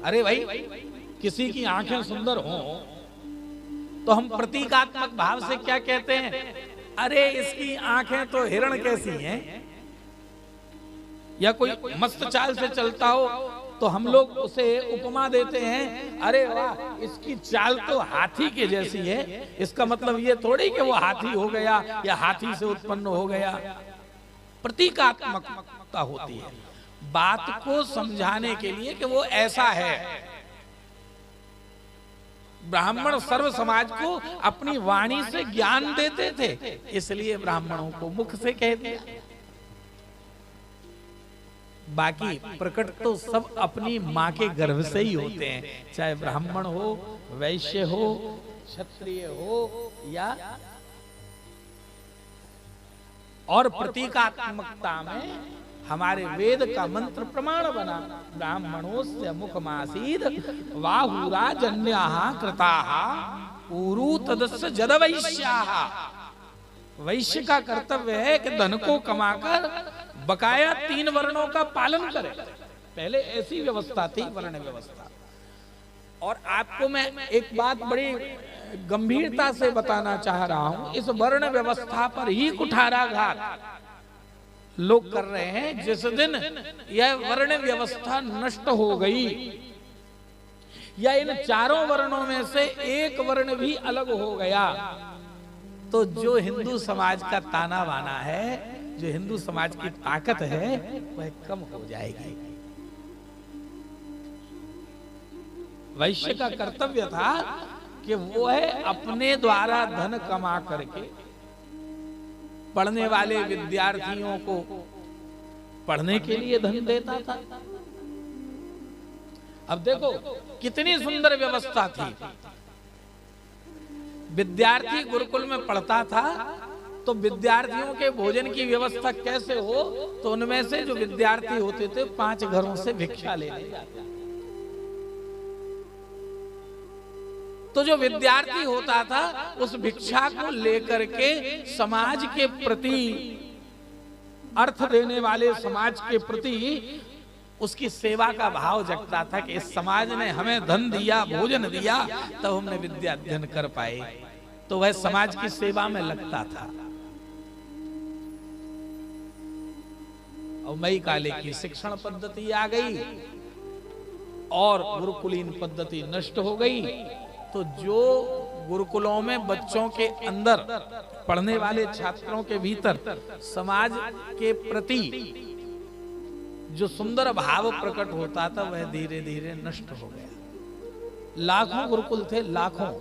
अरे भाई, किसी की आंखें सुंदर हो तो हम प्रतीकात्मक भाव से क्या कहते हैं? अरे इसकी आंखें तो हिरण कैसी हैं। या कोई मस्त चाल से चलता हो तो हम लोग उसे उपमा देते हैं, अरे वाह इसकी चाल तो हाथी के जैसी है। इसका मतलब ये थोड़ी कि वो हाथी हो गया या हाथी से उत्पन्न हो गया। प्रतीकात्मकता होती है बात को समझाने के लिए कि वो ऐसा है। ब्राह्मण सर्व समाज को अपनी वाणी से ज्ञान देते थे, इसलिए ब्राह्मणों को मुख से कह दिया। बाकी प्रकट तो सब अपनी मां के गर्भ से ही होते हैं, चाहे ब्राह्मण हो, वैश्य हो, क्षत्रिय हो या। और प्रतीकात्मकता में हमारे वेद का मंत्र प्रमाण बना, ब्राह्मणोस्य मुखमासीद बाहुराजन्याः कृताः ऊरू तदस्य जदवैश्याः। वैश्य का कर्तव्य है कि धन को कमाकर बकाया 3 वर्णों का पालन करे। पहले ऐसी व्यवस्था थी, वर्ण व्यवस्था। और आपको मैं एक बात बड़ी गंभीरता से बताना चाह रहा हूं, इस वर्ण व्यवस्था पर ही कुठाराघात लोग कर रहे हैं। जिस दिन यह वर्ण व्यवस्था नष्ट हो गई या इन 4 वर्णों में से एक वर्ण भी अलग हो गया, तो जो हिंदू समाज का ताना बाना है, जो हिंदू समाज की ताकत है, वह कम हो जाएगी। वैश्य का कर्तव्य था कि वो है अपने द्वारा धन कमा करके पढ़ने वाले विद्यार्थियों को पढ़ने के लिए धन देता था। अब देखो कितनी सुंदर व्यवस्था थी। विद्यार्थी गुरुकुल में पढ़ता था तो विद्यार्थियों के भोजन की व्यवस्था कैसे हो, तो उनमें से जो विद्यार्थी होते थे 5 घरों से भिक्षा लेने जाते। तो जो विद्यार्थी होता था उस भिक्षा को लेकर के समाज के प्रति, अर्थ देने वाले समाज के प्रति उसकी सेवा का भाव जगता था कि इस समाज ने हमें धन दिया, भोजन दिया, तब हमने विद्या अध्ययन कर पाए। तो वह समाज की सेवा में लगता था। और मई काले की शिक्षण पद्धति आ गई और गुरुकुलीन पद्धति नष्ट हो गई। तो जो गुरुकुलों में बच्चों के अंदर, पढ़ने वाले छात्रों के भीतर समाज के प्रति जो सुंदर भाव प्रकट होता था, वह धीरे धीरे नष्ट हो गया। लाखों गुरुकुल थे, लाखों,